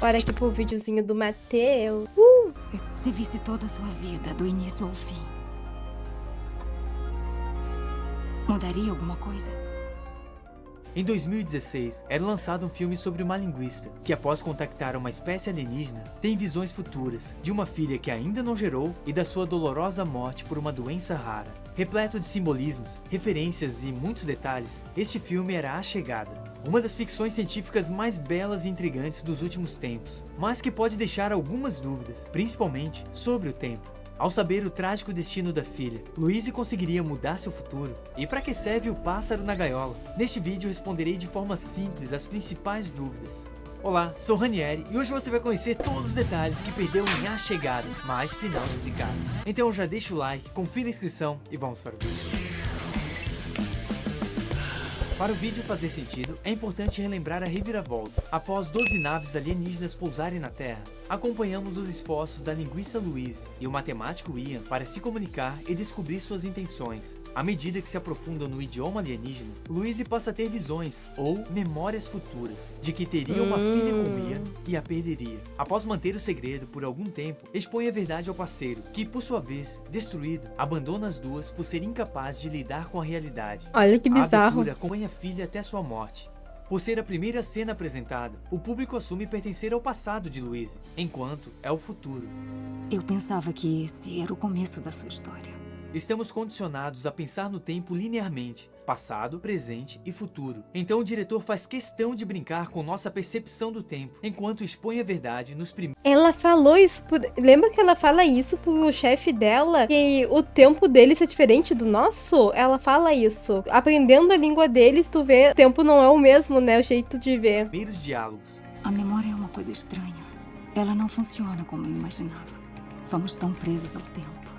Bora aqui pro videozinho do Matheus. Se visse toda a sua vida, do início ao fim, mudaria alguma coisa? Em 2016, era lançado um filme sobre uma linguista que, após contactar uma espécie alienígena, tem visões futuras de uma filha que ainda não gerou e da sua dolorosa morte por uma doença rara. Repleto de simbolismos, referências e muitos detalhes, este filme era A Chegada, uma das ficções científicas mais belas e intrigantes dos últimos tempos, mas que pode deixar algumas dúvidas, principalmente sobre o tempo. Ao saber o trágico destino da filha, Louise conseguiria mudar seu futuro? E para que serve o pássaro na gaiola? Neste vídeo responderei de forma simples as principais dúvidas. Olá, sou Ranieri e hoje você vai conhecer todos os detalhes que perdeu em A Chegada, mas final explicado. Então já deixa o like, confira a inscrição e vamos para o vídeo. Para o vídeo fazer sentido, é importante relembrar a reviravolta. Após 12 naves alienígenas pousarem na Terra, acompanhamos os esforços da linguista Louise e o matemático Ian para se comunicar e descobrir suas intenções. À medida que se aprofundam no idioma alienígena, Louise passa a ter visões, ou memórias futuras, de que teria uma filha com Ian e a perderia. Após manter o segredo por algum tempo, expõe a verdade ao parceiro, que por sua vez, destruído, abandona as duas por ser incapaz de lidar com a realidade. Olha que A bizarro. abertura acompanha a filha até sua morte. Por ser a primeira cena apresentada, o público assume pertencer ao passado de Louise, enquanto é o futuro. Eu pensava que esse era o começo da sua história. Estamos condicionados a pensar no tempo linearmente, passado, presente e futuro. Então o diretor faz questão de brincar com nossa percepção do tempo, enquanto expõe a verdade nos primeiros. Ela falou isso Lembra que ela fala isso pro chefe dela? Que o tempo deles é diferente do nosso? Ela fala isso. Aprendendo a língua deles, tu vê, o tempo não é o mesmo, né? O jeito de ver. Diálogos. A memória é uma coisa estranha. Ela não funciona como eu imaginava. Somos tão presos ao tempo,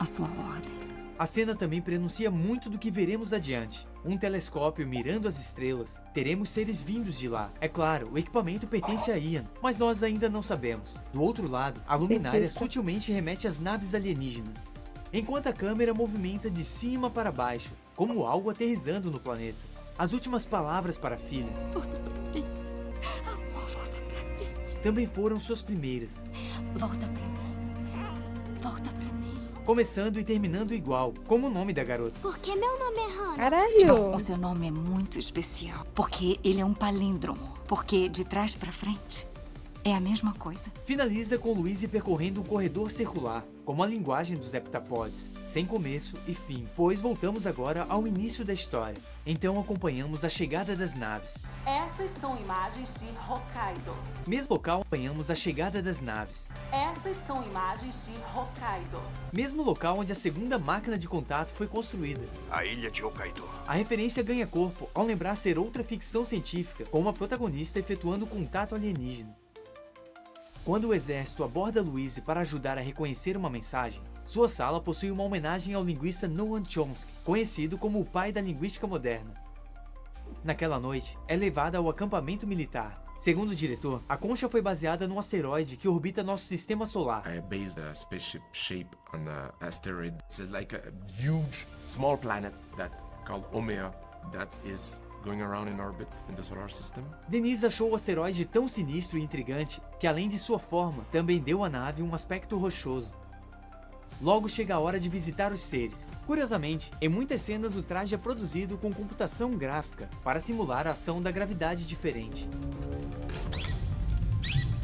à sua ordem. A cena também prenuncia muito do que veremos adiante. Um telescópio mirando as estrelas, teremos seres vindos de lá. É claro, o equipamento pertence a Ian, mas nós ainda não sabemos. Do outro lado, a luminária sutilmente remete às naves alienígenas, enquanto a câmera movimenta de cima para baixo, como algo aterrissando no planeta. As últimas palavras para a filha Volta pra mim. Amor, volta pra mim. também foram suas primeiras, Volta pra mim. Volta pra mim. começando e terminando igual, como o nome da garota. Porque meu nome é Hannah. Caralho. O seu nome é muito especial. Porque ele é um palíndromo. Porque de trás pra frente é a mesma coisa. Finaliza com Louise percorrendo um corredor circular, como a linguagem dos heptapods, sem começo e fim, pois voltamos agora ao início da história. Então acompanhamos a chegada das naves. Essas são imagens de Hokkaido. Mesmo local acompanhamos a chegada das naves. Essas são imagens de Hokkaido. Mesmo local onde a segunda máquina de contato foi construída. A ilha de Hokkaido. A referência ganha corpo ao lembrar ser outra ficção científica, com uma protagonista efetuando contato alienígena. Quando o exército aborda Louise para ajudar a reconhecer uma mensagem, sua sala possui uma homenagem ao linguista Noam Chomsky, conhecido como o pai da linguística moderna. Naquela noite, é levada ao acampamento militar. Segundo o diretor, a concha foi baseada num asteroide que orbita nosso sistema solar. I based the spaceship shape on the asteroid. It's like a huge small planet that called Omea that is going around in orbit in the solar system. Denise achou o asteroide tão sinistro e intrigante que, além de sua forma, também deu à nave um aspecto rochoso. Logo chega a hora de visitar os seres. Curiosamente, em muitas cenas o traje é produzido com computação gráfica para simular a ação da gravidade diferente.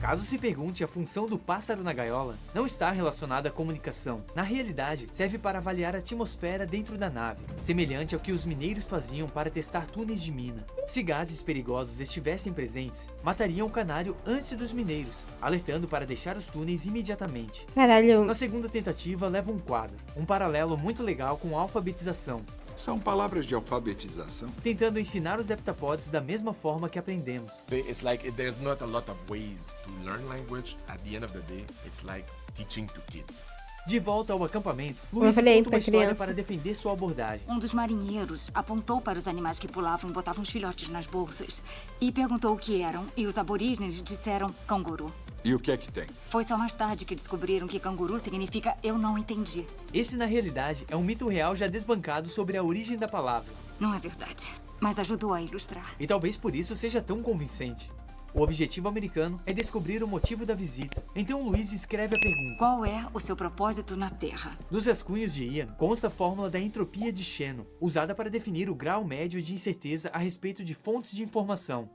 Caso se pergunte, a função do pássaro na gaiola não está relacionada à comunicação. Na realidade, serve para avaliar a atmosfera dentro da nave, semelhante ao que os mineiros faziam para testar túneis de mina. Se gases perigosos estivessem presentes, matariam o canário antes dos mineiros, alertando para deixar os túneis imediatamente. Caralho. Na segunda tentativa, leva um quadro, um paralelo muito legal com a alfabetização, São palavras de alfabetização. tentando ensinar os heptapods da mesma forma que aprendemos. It's like there's not a lot of ways to learn language. At the end of the day, it's like teaching to kids. De volta ao acampamento, eu Louise falei conta pra uma história criança. para defender sua abordagem. Um dos marinheiros apontou para os animais que pulavam e botavam os filhotes nas bolsas e perguntou o que eram, e os aborígenes disseram canguru. E o que é que tem? Foi só mais tarde que descobriram que canguru significa eu não entendi. Esse, na realidade, é um mito real já desbancado sobre a origem da palavra. Não é verdade, mas ajudou a ilustrar. E talvez por isso seja tão convincente. O objetivo americano é descobrir o motivo da visita. Então Louise escreve a pergunta: Qual é o seu propósito na Terra? Dos rascunhos de Ian consta a fórmula da entropia de Shannon, usada para definir o grau médio de incerteza a respeito de fontes de informação.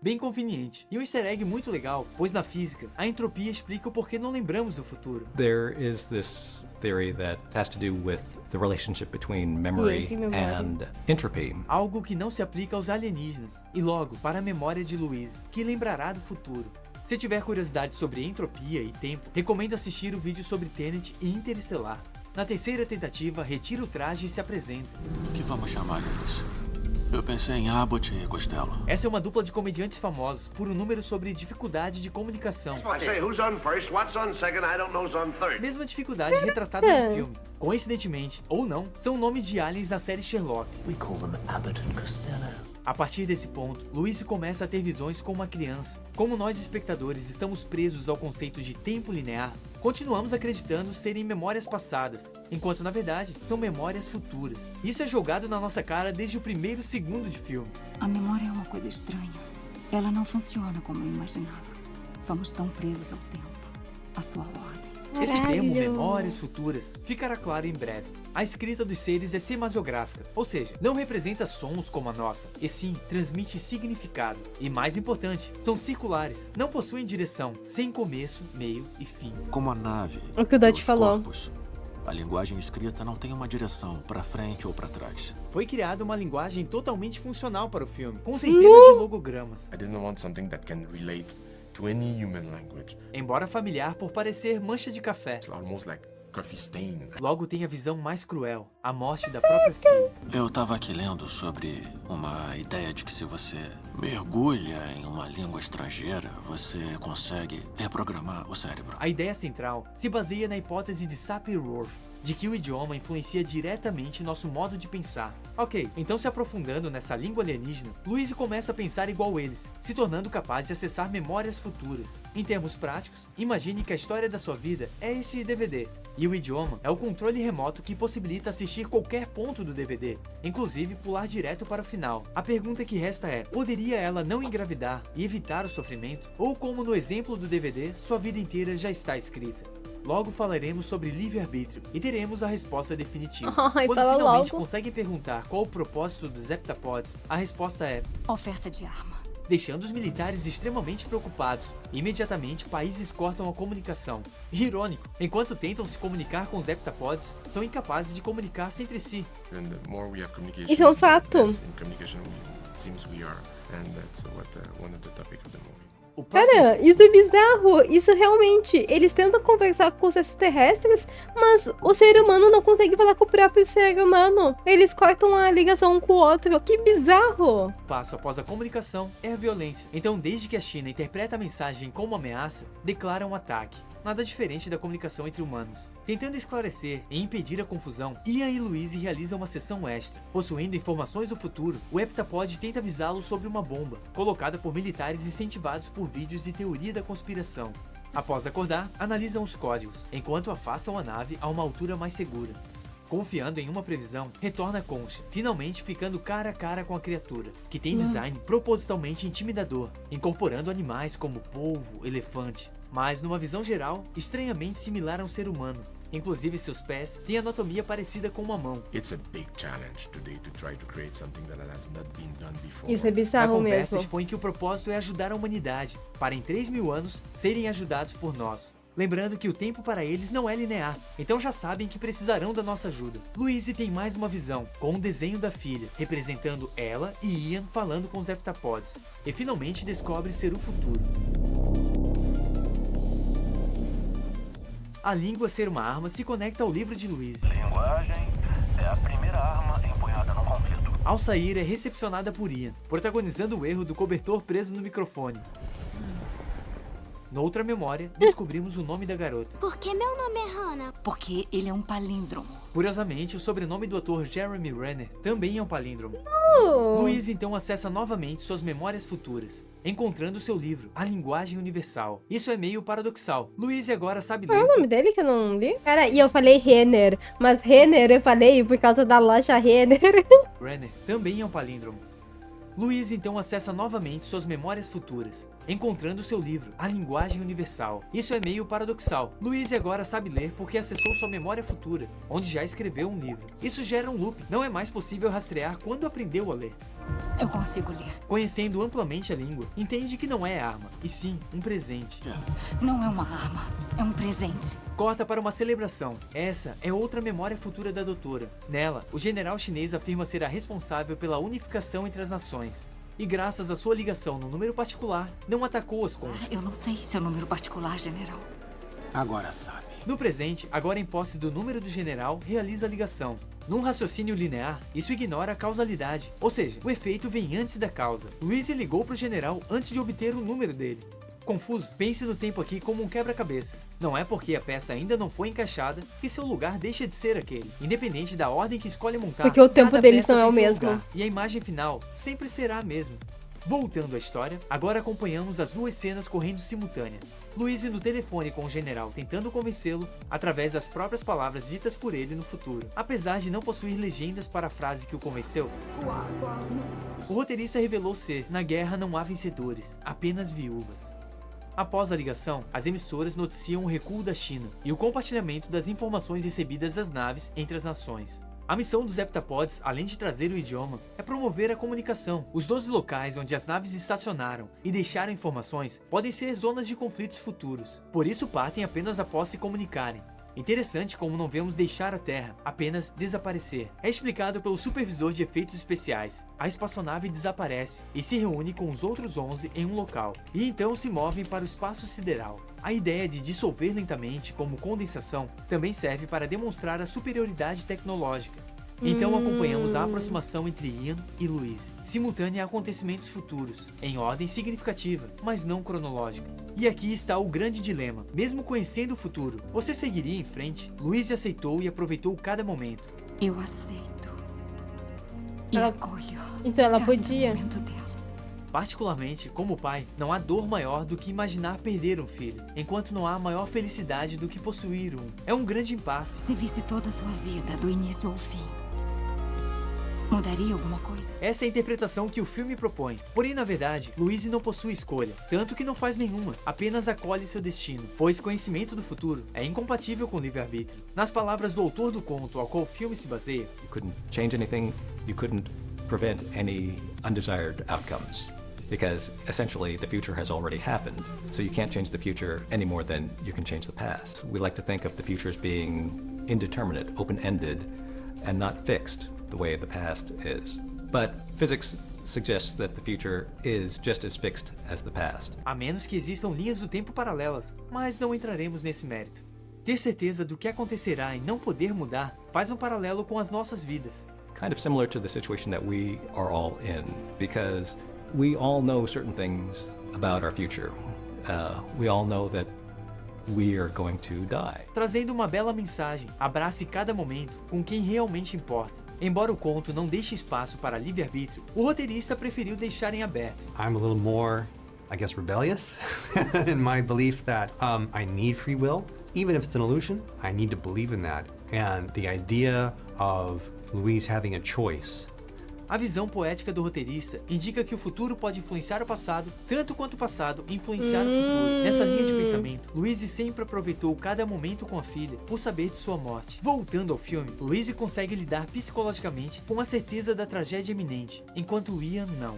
Bem conveniente. E um easter egg muito legal, pois na física, a entropia explica o porquê não lembramos do futuro. There is this theory that has to do with the relationship between memory and entropy. Algo que não se aplica aos alienígenas, e logo para a memória de Louise, que lembrará do futuro. Se tiver curiosidade sobre entropia e tempo, recomendo assistir o vídeo sobre Tenet e Interestelar. Na terceira tentativa, retira o traje e se apresenta. O que vamos chamar eles? Eu pensei em Abbott e Costello. Essa é uma dupla de comediantes famosos por um número sobre dificuldade de comunicação. Mesma dificuldade retratada no filme. Coincidentemente, ou não, são nomes de aliens da série Sherlock. We call them Abbott and Costello. A partir desse ponto, Louise começa a ter visões como uma criança. Como nós espectadores estamos presos ao conceito de tempo linear, continuamos acreditando serem memórias passadas, enquanto na verdade são memórias futuras. Isso é jogado na nossa cara desde o primeiro segundo de filme. A memória é uma coisa estranha. Ela não funciona como eu imaginava. Somos tão presos ao tempo, à sua ordem. Esse termo, memórias futuras, ficará claro em breve. A escrita dos seres é cinematográfica, ou seja, não representa sons como a nossa, e sim transmite significado. E mais importante, são circulares, não possuem direção, sem começo, meio e fim. Como a nave. O que o Dutch falou. Corpos, a linguagem escrita não tem uma direção para frente ou para trás. Foi criada uma linguagem totalmente funcional para o filme, com centenas de logogramas. I didn't want something that can relate to any human language. Embora familiar por parecer mancha de café, It's almost like coffee stain. logo tem a visão mais cruel, a morte da própria filha. Eu tava aqui lendo sobre uma ideia de que se você mergulha em uma língua estrangeira, você consegue reprogramar o cérebro. A ideia central se baseia na hipótese de Sapir-Whorf, de que o idioma influencia diretamente nosso modo de pensar. Ok, então se aprofundando nessa língua alienígena, Louise começa a pensar igual eles, se tornando capaz de acessar memórias futuras. Em termos práticos, imagine que a história da sua vida é este DVD, e o idioma é o controle remoto que possibilita assistir qualquer ponto do DVD, inclusive pular direto para o final. A pergunta que resta é, poderia ela não engravidar e evitar o sofrimento? Ou como no exemplo do DVD, sua vida inteira já está escrita? Logo falaremos sobre livre-arbítrio e teremos a resposta definitiva. Ai, Quando fala finalmente logo. conseguem perguntar qual o propósito dos heptapods, a resposta é: Oferta de arma. deixando os militares extremamente preocupados. Imediatamente, países cortam a comunicação. Irônico, enquanto tentam se comunicar com os heptapods, são incapazes de comunicar-se entre si. And the more we have communication, Isso é um fato. less in communication it seems we are. And that's one of the topics of the movie. O próximo... Cara, isso é bizarro. Isso realmente. Eles tentam conversar com os extraterrestres, mas o ser humano não consegue falar com o próprio ser humano. Eles cortam a ligação um com o outro. Que bizarro. passo após a comunicação é a violência. Então, desde que a China interpreta a mensagem como ameaça, declara um ataque. Nada diferente da comunicação entre humanos. Tentando esclarecer e impedir a confusão, Ian e Louise realizam uma sessão extra. Possuindo informações do futuro, o heptapod tenta avisá-lo sobre uma bomba, colocada por militares incentivados por vídeos e teoria da conspiração. Após acordar, analisam os códigos, enquanto afastam a nave a uma altura mais segura. Confiando em uma previsão, retorna a Concha, finalmente ficando cara a cara com a criatura, que tem design propositalmente intimidador, incorporando animais como polvo, elefante, mas numa visão geral, estranhamente similar a um ser humano. Inclusive seus pés têm anatomia parecida com uma mão. It's a big challenge today to try to create something that has not been done before. Isso é A bizarro conversa mesmo. expõe que o propósito é ajudar a humanidade, para em 3.000 anos serem ajudados por nós. Lembrando que o tempo para eles não é linear, então já sabem que precisarão da nossa ajuda. Louise tem mais uma visão, com um desenho da filha, representando ela e Ian falando com os heptapods. E finalmente descobre ser o futuro. A língua ser uma arma se conecta ao livro de Louise. Linguagem é a primeira arma empunhada no conflito. Ao sair, é recepcionada por Ian, protagonizando o erro do cobertor preso no microfone. Noutra memória, descobrimos o nome da garota. Por que meu nome é Hannah? Porque ele é um palíndromo. Curiosamente, o sobrenome do ator Jeremy Renner também é um palíndromo. Louise então acessa novamente suas memórias futuras, encontrando seu livro, A Linguagem Universal. Isso é meio paradoxal. Louise agora sabe Qual é ler... o nome dele que eu não li? Cara, e eu falei Renner, mas Renner eu falei por causa da loja Renner. Renner também é um palíndromo. Louise então acessa novamente suas memórias futuras, encontrando seu livro, A Linguagem Universal. Isso é meio paradoxal. Louise agora sabe ler porque acessou sua memória futura, onde já escreveu um livro. Isso gera um loop, não é mais possível rastrear quando aprendeu a ler. Eu consigo ler. Conhecendo amplamente a língua, entende que não é arma, e sim um presente. Não é uma arma, é um presente. Corta para uma celebração. Essa é outra memória futura da doutora. Nela, o general chinês afirma ser a responsável pela unificação entre as nações. E graças à sua ligação no número particular, não atacou os cônjuges. Eu não sei seu número particular, general. Agora sabe. No presente, agora em posse do número do general, realiza a ligação. Num raciocínio linear, isso ignora a causalidade, ou seja, o efeito vem antes da causa. Louise ligou para o general antes de obter o número dele. Confuso? Pense no tempo aqui como um quebra-cabeças. Não é porque a peça ainda não foi encaixada que seu lugar deixa de ser aquele. Independente da ordem que escolhe montar, porque o tempo cada deles peça não é tem o seu mesmo. lugar, e a imagem final sempre será a mesma. Voltando à história, agora acompanhamos as duas cenas correndo simultâneas. Louise no telefone com o general tentando convencê-lo através das próprias palavras ditas por ele no futuro. Apesar de não possuir legendas para a frase que o convenceu, o roteirista revelou ser: na guerra não há vencedores, apenas viúvas. Após a ligação, as emissoras noticiam o recuo da China e o compartilhamento das informações recebidas das naves entre as nações. A missão dos heptapods, além de trazer o idioma, é promover a comunicação. Os 12 locais onde as naves estacionaram e deixaram informações podem ser zonas de conflitos futuros, por isso partem apenas após se comunicarem. Interessante como não vemos deixar a Terra, apenas desaparecer. É explicado pelo supervisor de efeitos especiais. A espaçonave desaparece e se reúne com os outros 11 em um local, e então se movem para o espaço sideral. A ideia de dissolver lentamente como condensação também serve para demonstrar a superioridade tecnológica. Então acompanhamos a aproximação entre Ian e Louise, simultânea a acontecimentos futuros, em ordem significativa, mas não cronológica. E aqui está o grande dilema. Mesmo conhecendo o futuro, você seguiria em frente? Louise aceitou e aproveitou cada momento. Eu aceito. E acolho. Então ela cada podia. momento dela. Particularmente, como pai, não há dor maior do que imaginar perder um filho, enquanto não há maior felicidade do que possuir um. É um grande impasse. Se visse toda a sua vida, do início ao fim, mudaria alguma coisa? Essa é a interpretação que o filme propõe. Porém, na verdade, Louise não possui escolha, tanto que não faz nenhuma, apenas acolhe seu destino, pois conhecimento do futuro é incompatível com o livre-arbítrio. Nas palavras do autor do conto ao qual o filme se baseia, You couldn't change anything, you couldn't prevent any undesired outcomes. Because essentially the future has already happened, so you can't change the future any more than you can change the past. We like to think of the future as being indeterminate, open-ended, and not fixed the way the past is. But physics suggests that the future is just as fixed as the past. A menos que existam linhas do tempo paralelas, mas não entraremos nesse mérito. Ter certeza do que acontecerá e não poder mudar faz um paralelo com as nossas vidas. Kind of similar to the situation that we are all in, because we all know certain things about our future. We all know that we are going to die. Trazendo uma bela mensagem, abrace cada momento com quem realmente importa. Embora o conto não deixe espaço para livre-arbítrio, o roteirista preferiu deixar em aberto. I'm a little more, I guess, rebellious in my belief that I need free will. Even if it's an illusion, I need to believe in that. And the idea of Louise having a choice. A visão poética do roteirista indica que o futuro pode influenciar o passado, tanto quanto o passado influenciar o futuro. Nessa linha de pensamento, Louise sempre aproveitou cada momento com a filha por saber de sua morte. Voltando ao filme, Louise consegue lidar psicologicamente com a certeza da tragédia iminente, enquanto Ian não.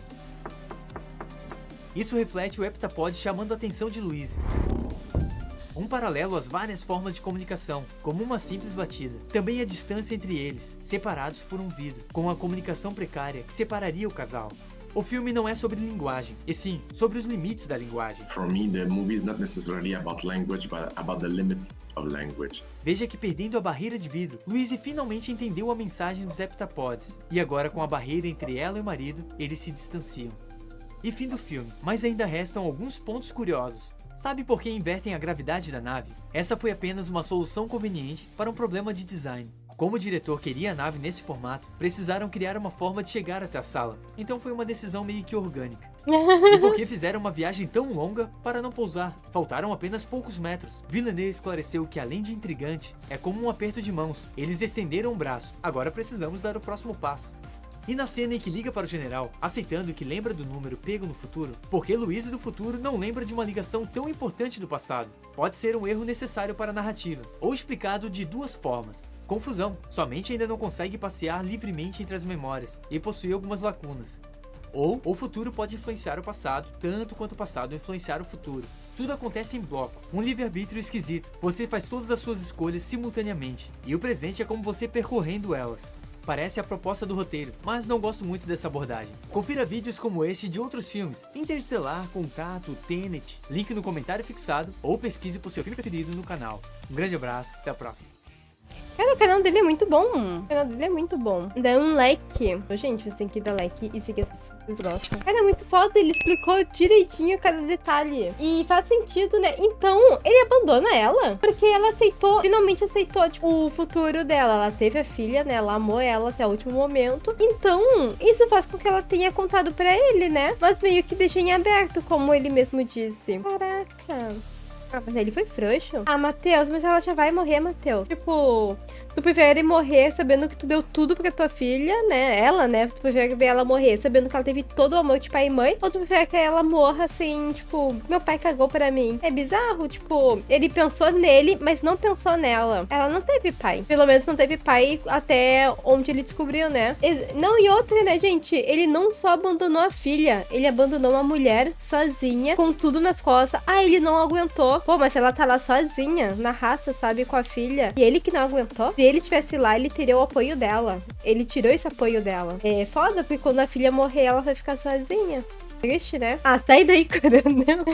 Isso reflete o heptapod chamando a atenção de Louise. Um paralelo às várias formas de comunicação, como uma simples batida. Também a distância entre eles, separados por um vidro, com a comunicação precária que separaria o casal. O filme não é sobre linguagem, e sim sobre os limites da linguagem. For me, the movie is not necessarily about language, but about the limit of language. Veja que perdendo a barreira de vidro, Louise finalmente entendeu a mensagem dos heptapods, e agora com a barreira entre ela e o marido, eles se distanciam. E fim do filme, mas ainda restam alguns pontos curiosos. Sabe por que invertem a gravidade da nave? Essa foi apenas uma solução conveniente para um problema de design. Como o diretor queria a nave nesse formato, precisaram criar uma forma de chegar até a sala, então foi uma decisão meio que orgânica. E por que fizeram uma viagem tão longa para não pousar? Faltaram apenas poucos metros. Villeneuve esclareceu que além de intrigante, é como um aperto de mãos. Eles estenderam o braço, agora precisamos dar o próximo passo. E na cena em que liga para o general, aceitando que lembra do número pego no futuro, porque Louise do futuro não lembra de uma ligação tão importante do passado. Pode ser um erro necessário para a narrativa, ou explicado de duas formas. Confusão, sua mente ainda não consegue passear livremente entre as memórias, e possui algumas lacunas. Ou o futuro pode influenciar o passado, tanto quanto o passado influenciar o futuro. Tudo acontece em bloco, um livre-arbítrio esquisito. Você faz todas as suas escolhas simultaneamente, e o presente é como você percorrendo elas. Parece a proposta do roteiro, mas não gosto muito dessa abordagem. Confira vídeos como este de outros filmes, Interestelar, Contato, Tenet, link no comentário fixado, ou pesquise por seu filme preferido no canal. Um grande abraço, até a próxima. Cara, o canal dele é muito bom. O canal dele é muito bom. Dá um like. Gente, você tem que dar like e seguir as pessoas que vocês gostam. Cara, é muito foda. Ele explicou direitinho cada detalhe. E faz sentido, né? Então, ele abandona ela. Porque ela aceitou, finalmente aceitou, tipo, o futuro dela. Ela teve a filha, né? Ela amou ela até o último momento. Então, isso faz com que ela tenha contado pra ele, né? Mas meio que deixa em aberto, como ele mesmo disse. Caraca. Ah, mas ele foi frouxo. Ah, Matheus, mas ela já vai morrer, Matheus. Tipo, tu prefere morrer sabendo que tu deu tudo pra tua filha, né? Ela, né? Tu prefere ver ela morrer sabendo que ela teve todo o amor de pai e mãe? Ou tu prefere que ela morra assim, tipo, meu pai cagou pra mim? É bizarro, tipo, ele pensou nele, mas não pensou nela. Ela não teve pai. Pelo menos não teve pai até onde ele descobriu, né? Não, e outra, né, gente? Ele não só abandonou a filha, ele abandonou uma mulher sozinha, com tudo nas costas. Ah, ele não aguentou. Pô, mas ela tá lá sozinha, na raça, sabe, com a filha. E ele que não aguentou. Se ele tivesse lá, ele teria o apoio dela. Ele tirou esse apoio dela. É foda, porque quando a filha morrer, ela vai ficar sozinha. Triste, né? Ah, sai daí, coronel.